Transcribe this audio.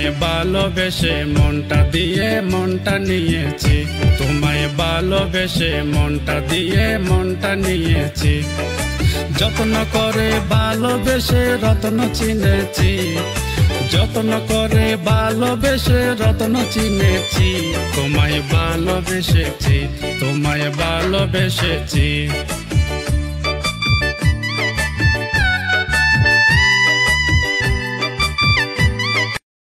তোমায় ভালোবেসে মনটা দিয়ে মনটা নিয়েছি, তোমায় ভালোবেসে মনটা দিয়ে মনটা নিয়েছি। যত্ন করে ভালোবেসে রত্ন চিনেছি, যত্ন করে ভালোবেসে রত্ন চিনেছি। তোমায় ভালোবেসেছি, তোমায় ভালোবেসেছি।